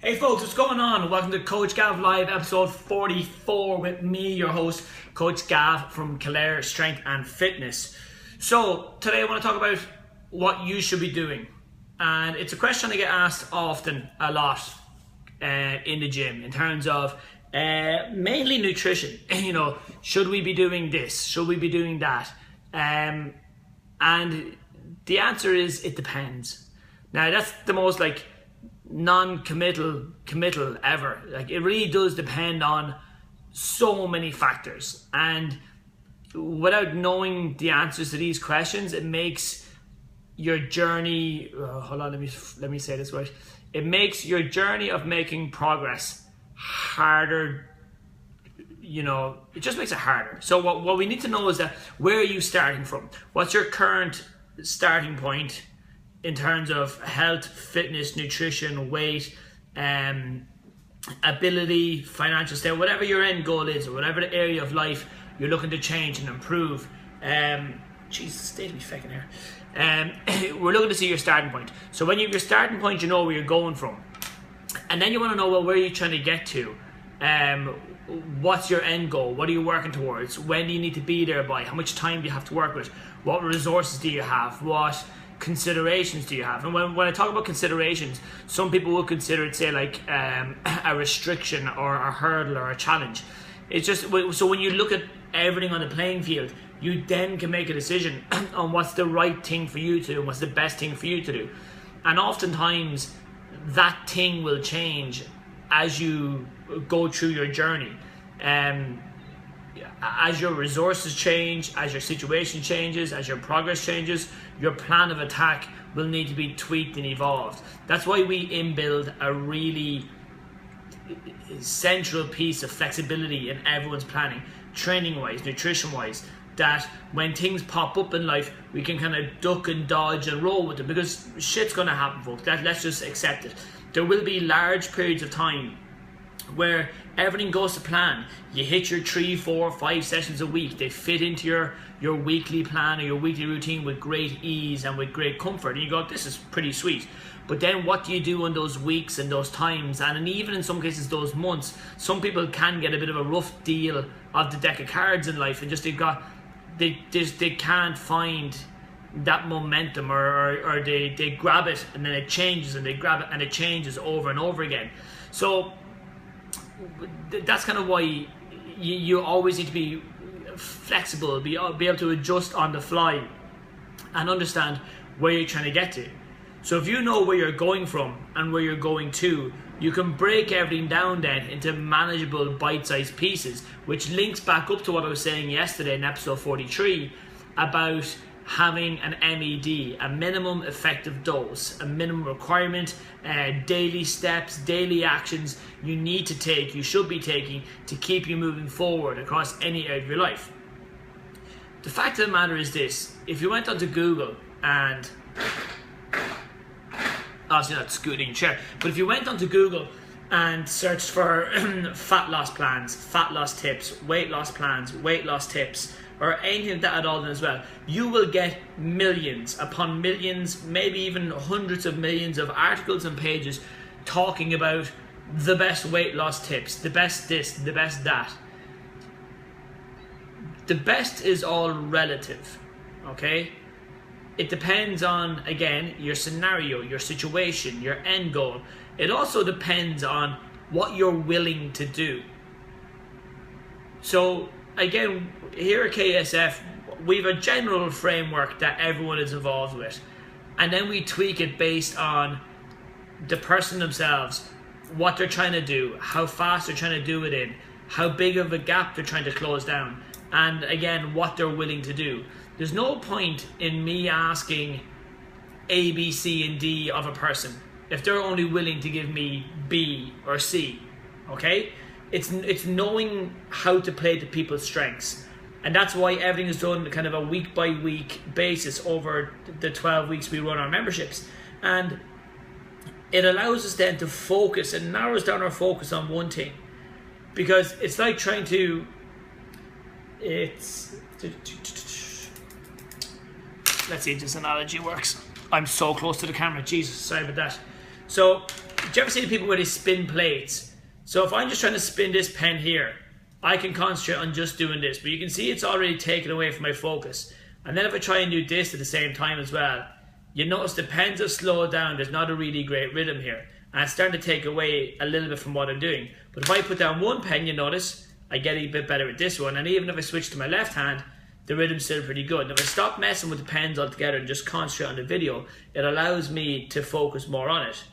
Hey folks, what's going on? Welcome to Coach Gav Live episode 44 with me, your host, Coach Gav from Kildare Strength and Fitness. So today I want to talk about what you should be doing. And it's a question I get asked often, a lot in the gym in terms of mainly nutrition. You know, should we be doing this? Should we be doing that? And the answer is it depends. Now that's the most non-committal ever. It really does depend on so many factors, and without knowing the answers to these questions, it makes your journey let me say this right, it makes your journey of making progress harder. You know, it just makes it harder. So what we need to know is that, where are you starting from? What's your current starting point in terms of health, fitness, nutrition, weight, ability, financial state, whatever your end goal is, or whatever the area of life you're looking to change and improve. Jesus, stay to me fucking here. We're looking to see your starting point. So when you have your starting point, you know where you're going from. And then you want to know, well, where are you trying to get to? What's your end goal? What are you working towards? When do you need to be there by? How much time do you have to work with? What resources do you have? What considerations do you have? And when I talk about considerations, some people will consider it, say, like a restriction or a hurdle or a challenge. It's just, so when you look at everything on the playing field, you then can make a decision on what's the right thing for you to do and what's the best thing for you to do. And oftentimes that thing will change as you go through your journey. As your resources change, as your situation changes, as your progress changes, your plan of attack will need to be tweaked and evolved. That's why we inbuild a really central piece of flexibility in everyone's planning, training-wise, nutrition-wise, that when things pop up in life, we can kind of duck and dodge and roll with it, because shit's gonna happen, folks. Let's just accept it. There will be large periods of time where everything goes to plan. You hit your 3, 4, 5 sessions a week. They fit into your weekly plan or your weekly routine with great ease and with great comfort. And you go, this is pretty sweet. But then what do you do in those weeks and those times, and even in some cases those months? Some people can get a bit of a rough deal of the deck of cards in life, and just they can't find that momentum, or they grab it and then it changes, and they grab it and it changes over and over again. So that's kind of why you always need to be flexible, be able to adjust on the fly and understand where you're trying to get to. So if you know where you're going from and where you're going to, you can break everything down then into manageable bite-sized pieces, which links back up to what I was saying yesterday in episode 43 about having an MED, a minimum effective dose, a minimum requirement, daily steps, daily actions you need to take, you should be taking to keep you moving forward across any area of your life. The fact of the matter is this: if you went onto Google and, obviously not scooting chair, but if you went onto Google and searched for fat loss plans, fat loss tips, weight loss plans, weight loss tips, or anything like that at all as well, you will get millions upon millions, maybe even hundreds of millions of articles and pages talking about the best weight loss tips, the best this, the best that. The best is all relative, okay? It depends on, again, your scenario, your situation, your end goal. It also depends on what you're willing to do. So again, here at KSF, we have a general framework that everyone is involved with, and then we tweak it based on the person themselves, what they're trying to do, how fast they're trying to do it in, how big of a gap they're trying to close down, and again, what they're willing to do. There's no point in me asking A, B, C, and D of a person if they're only willing to give me B or C, okay? It's knowing how to play to people's strengths. And that's why everything is done kind of a week by week basis over the 12 weeks we run our memberships. And it allows us then to focus and narrows down our focus on one thing. Because it's like trying to, let's see if this analogy works. I'm so close to the camera, Jesus, sorry about that. So you ever see the people where they spin plates? So if I'm just trying to spin this pen here, I can concentrate on just doing this, but you can see it's already taken away from my focus. And then if I try and do this at the same time as well, you notice the pens have slowed down. There's not a really great rhythm here, and it's starting to take away a little bit from what I'm doing. But if I put down one pen, you notice I get a bit better with this one, and even if I switch to my left hand, the rhythm's still pretty good. And if I stop messing with the pens altogether and just concentrate on the video, it allows me to focus more on it.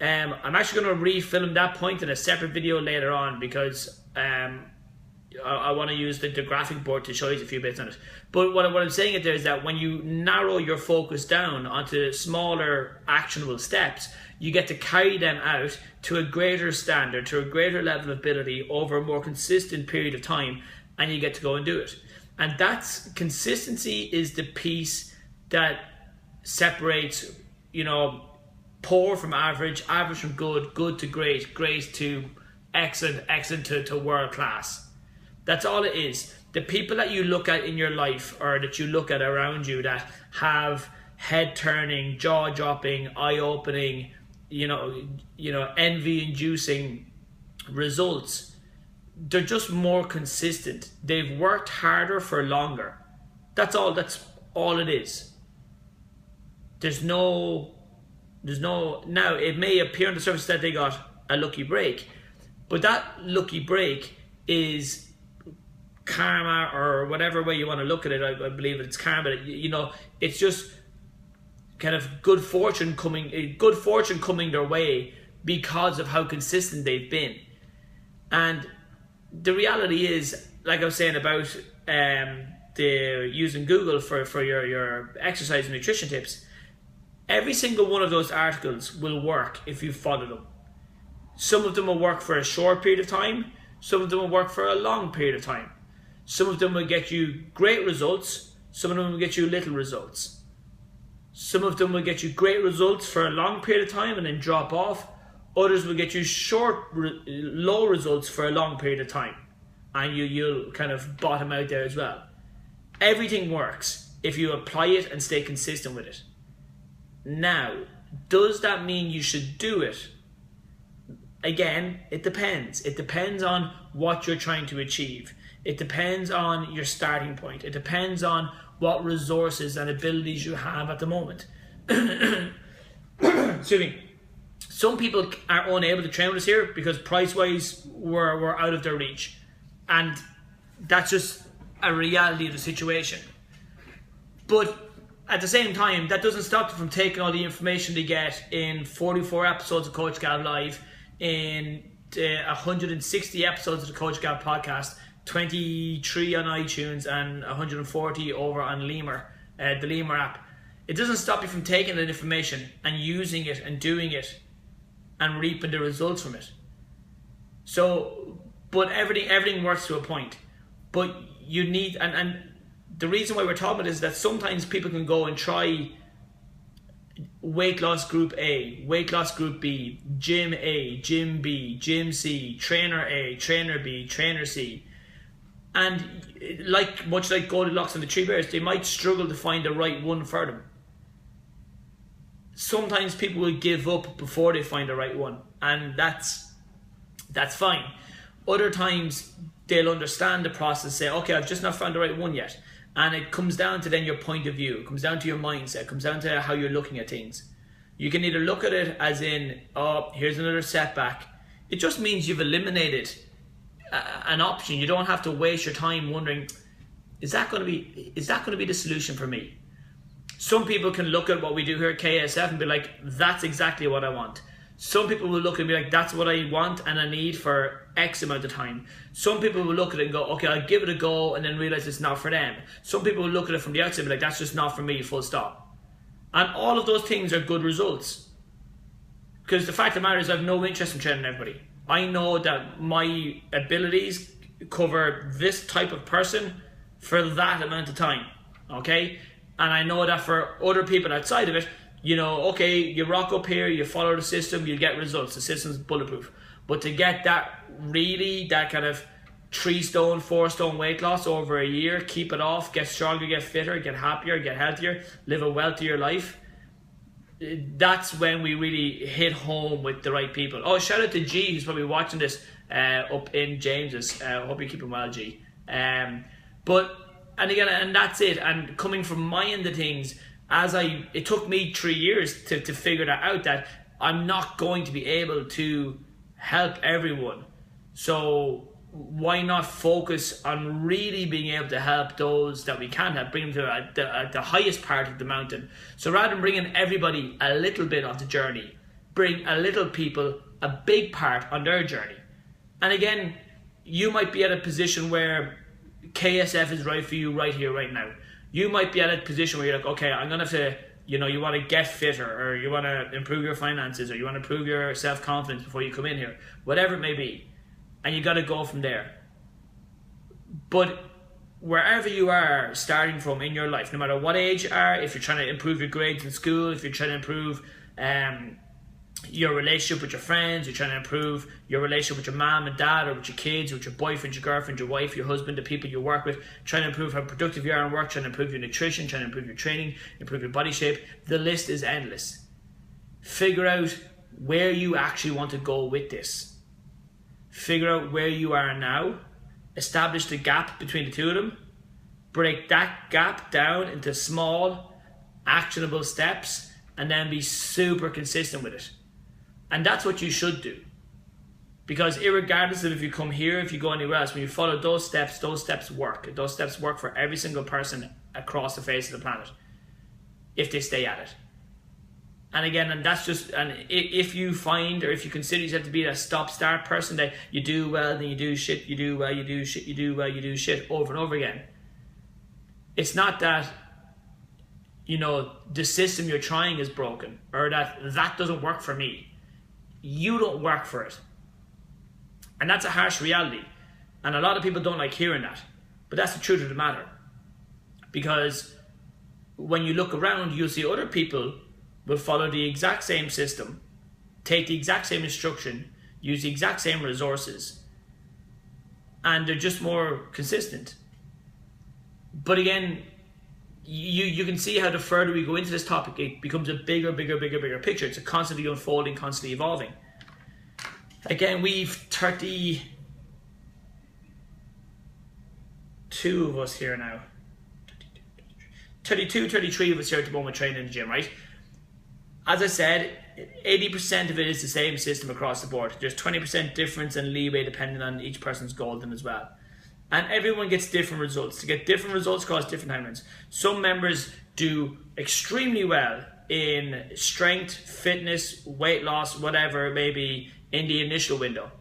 I'm actually going to re-film that point in a separate video later on, because I want to use the graphic board to show you a few bits on it. But what I'm saying there is that when you narrow your focus down onto smaller actionable steps, you get to carry them out to a greater standard, to a greater level of ability over a more consistent period of time, and you get to go and do it. And that's consistency is the piece that separates, you know, poor from average, average from good, good to great, great to excellent, excellent to world class. That's all it is. The people that you look at in your life, or that you look at around you, that have head-turning, jaw-dropping, eye-opening, you know, envy-inducing results, they're just more consistent. They've worked harder for longer. That's all it is. There's no, now it may appear on the surface that they got a lucky break, but that lucky break is karma, or whatever way you want to look at it. I believe it's karma. You know, it's just kind of good fortune coming their way because of how consistent they've been. And the reality is, like I was saying about the using Google for your exercise and nutrition tips, every single one of those articles will work if you follow them. Some of them will work for a short period of time, some of them will work for a long period of time. Some of them will get you great results, some of them will get you little results. Some of them will get you great results for a long period of time and then drop off. Others will get you low results for a long period of time, and you'll kind of bottom out there as well. Everything works if you apply it and stay consistent with it. Now, does that mean you should do it? Again, it depends. It depends on what you're trying to achieve. It depends on your starting point. It depends on what resources and abilities you have at the moment. Excuse me. Some people are unable to train with us here because price-wise we're out of their reach. And that's just a reality of the situation. But at the same time, that doesn't stop you from taking all the information they get in 44 episodes of Coach Gav Live, in 160 episodes of the Coach Gav podcast, 23 on iTunes, and 140 over on Lemur, the Lemur app. It doesn't stop you from taking that information and using it and doing it and reaping the results from it. So, but everything works to a point. But you need, and the reason why we're talking about this is that sometimes people can go and try weight loss group A, weight loss group B, gym A, gym B, gym C, trainer A, trainer B, trainer C. And much like Goldilocks and the Three Bears, they might struggle to find the right one for them. Sometimes people will give up before they find the right one, and that's fine. Other times they'll understand the process, say, okay, I've just not found the right one yet. And it comes down to then your point of view. It comes down to your mindset. It comes down to how you're looking at things. You can either look at it as in, oh, here's another setback. It just means you've eliminated an option. You don't have to waste your time wondering, is that going to be the solution for me? Some people can look at what we do here at KSF and be like, that's exactly what I want. Some people will look and be like, that's what I want and I need for X amount of time. Some people will look at it and go, okay, I'll give it a go, and then realize it's not for them. Some people will look at it from the outside and be like, that's just not for me, full stop. And all of those things are good results. Because the fact of the matter is I have no interest in training everybody. I know that my abilities cover this type of person for that amount of time, okay? And I know that for other people outside of it, you know, okay, you rock up here, you follow the system, you get results. The system's bulletproof. But to get that kind of 3 stone, 4 stone weight loss over a year, keep it off, get stronger, get fitter, get happier, get healthier, live a wealthier life, that's when we really hit home with the right people. Oh, shout out to G, who's probably watching this up in James's. Hope you're keeping well, G. But and again, and that's it. And coming from my end of things, it took me 3 years to figure that out, that I'm not going to be able to help everyone. So why not focus on really being able to help those that we can help, bring them to the highest part of the mountain. So rather than bringing everybody a little bit of the journey, bring a little people a big part on their journey. And again, you might be at a position where KSF is right for you right here, right now. You might be at a position where you're like, okay, I'm going to have to, you want to get fitter, or you want to improve your finances, or you want to improve your self-confidence before you come in here, whatever it may be. And you got to go from there. But wherever you are starting from in your life, no matter what age you are, if you're trying to improve your grades in school, if you're trying to improve your relationship with your friends, you're trying to improve your relationship with your mom and dad, or with your kids, or with your boyfriend, your girlfriend, your wife, your husband, the people you work with, trying to improve how productive you are in work, trying to improve your nutrition, trying to improve your training, improve your body shape, the list is endless. Figure out where you actually want to go with this. Figure out where you are now, establish the gap between the two of them, break that gap down into small, actionable steps, and then be super consistent with it. And that's what you should do. Because irregardless of if you come here, if you go anywhere else, when you follow those steps work. Those steps work for every single person across the face of the planet, if they stay at it. And again, and that's just, and if you find, or if you consider yourself to be a stop-start person, that you do well, then you do shit, you do well, you do shit, you do well, you do shit, over and over again. It's not that, the system you're trying is broken, or that doesn't work for me. You don't work for it. And that's a harsh reality. And a lot of people don't like hearing that. But that's the truth of the matter. Because when you look around, you'll see other people will follow the exact same system, take the exact same instruction, use the exact same resources, and they're just more consistent. But again, you can see how the further we go into this topic, it becomes a bigger picture. It's a constantly unfolding, constantly evolving. Again, we've 32 of us here now. 33 of us here at the moment training in the gym, right? As I said, 80% of it is the same system across the board. There's 20% difference and leeway depending on each person's goal then as well. And everyone gets different results. To get different results across different timelines. Some members do extremely well in strength, fitness, weight loss, whatever it may be, in the initial window.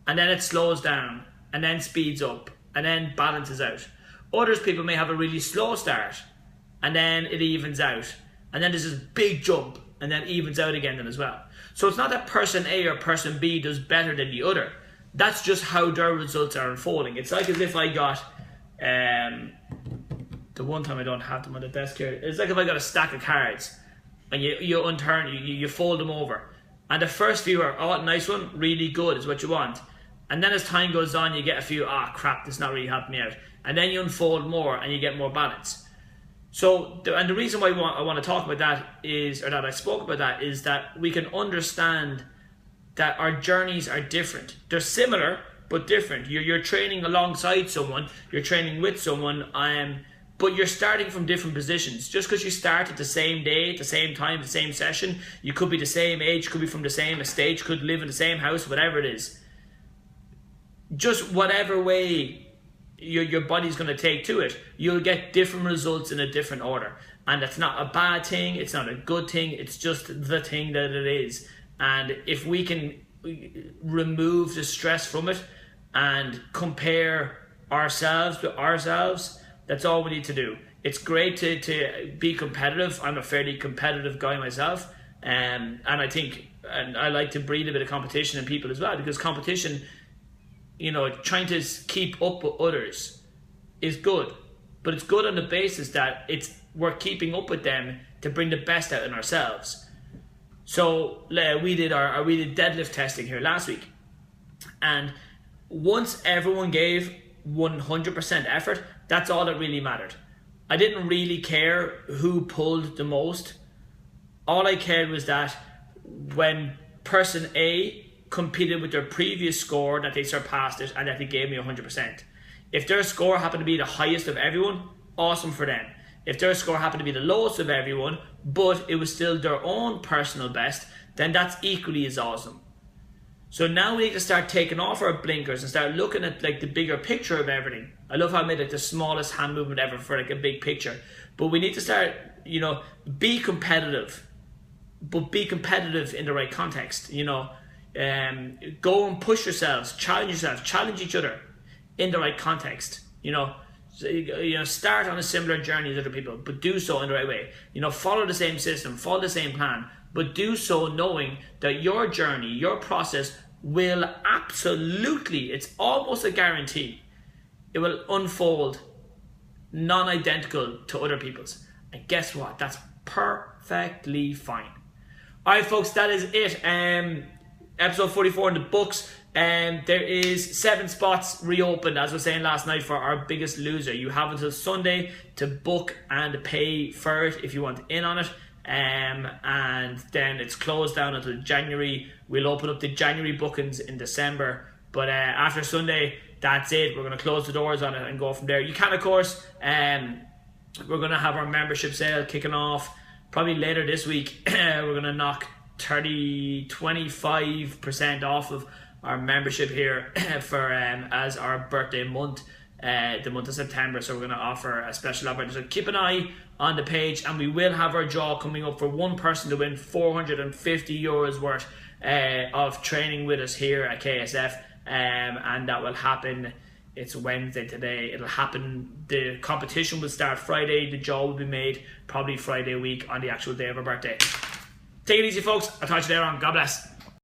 And then it slows down, and then speeds up, and then balances out. Others people may have a really slow start, and then it evens out. And then there's this big jump, and then evens out again then as well. So it's not that person A or person B does better than the other. That's just how their results are unfolding. It's like as if I got, the one time I don't have them on the desk here, it's like if I got a stack of cards, and you unturn, you fold them over. And the first few are, oh, nice one, really good is what you want. And then as time goes on, you get a few, crap, this is not really helping me out. And then you unfold more, and you get more balance. So, and the reason why I want to talk about that is, or that I spoke about that, is that we can understand that our journeys are different. They're similar, but different. You're training alongside someone, you're training with someone, but you're starting from different positions. Just because you start at the same day, at the same time, the same session, you could be the same age, could be from the same estate, could live in the same house, whatever it is. Just whatever way your body's going to take to it, you'll get different results in a different order. And that's not a bad thing, it's not a good thing, it's just the thing that it is. And if we can remove the stress from it and compare ourselves with ourselves, that's all we need to do. It's great to be competitive. I'm a fairly competitive guy myself, and I think, and I like to breed a bit of competition in people as well, because competition, trying to keep up with others is good, but it's good on the basis that we're keeping up with them to bring the best out in ourselves. So we did deadlift testing here last week, and once everyone gave 100% effort, that's all that really mattered. I didn't really care who pulled the most All I cared was that when person A competed with their previous score, that they surpassed it and that they gave me 100%. If their score happened to be the highest of everyone, awesome for them. If their score happened to be the lowest of everyone, but it was still their own personal best, then that's equally as awesome. So now we need to start taking off our blinkers and start looking at like the bigger picture of everything. I love how I made like the smallest hand movement ever for like a big picture. But we need to start, you know, be competitive, but be competitive in the right context. You know, go and push yourselves, challenge each other in the right context. You know, start on a similar journey as other people, but do so in the right way. You know, follow the same system, follow the same plan, but do so knowing that your journey, your process will absolutely, it's almost a guarantee, it will unfold non-identical to other people's. And guess what? That's perfectly fine. Alright folks, that is it. Episode 44 in the books. There is 7 spots reopened, as I was saying last night, for our Biggest Loser. You have until Sunday to book and pay for it if you want in on it. And then it's closed down until January. We'll open up the January bookings in December, but after Sunday, that's it. We're going to close the doors on it and go from there. You can, of course, we're going to have our membership sale kicking off probably later this week. We're going to knock 25% off of our membership here for as our birthday month, the month of September. So we're going to offer a special offer. So keep an eye on the page, and we will have our draw coming up for one person to win €450 worth of training with us here at KSF, and that will happen. It's Wednesday today. It'll happen. The competition will start Friday. The draw will be made probably Friday week on the actual day of our birthday. Take it easy, folks. I'll talk to you later on. God bless.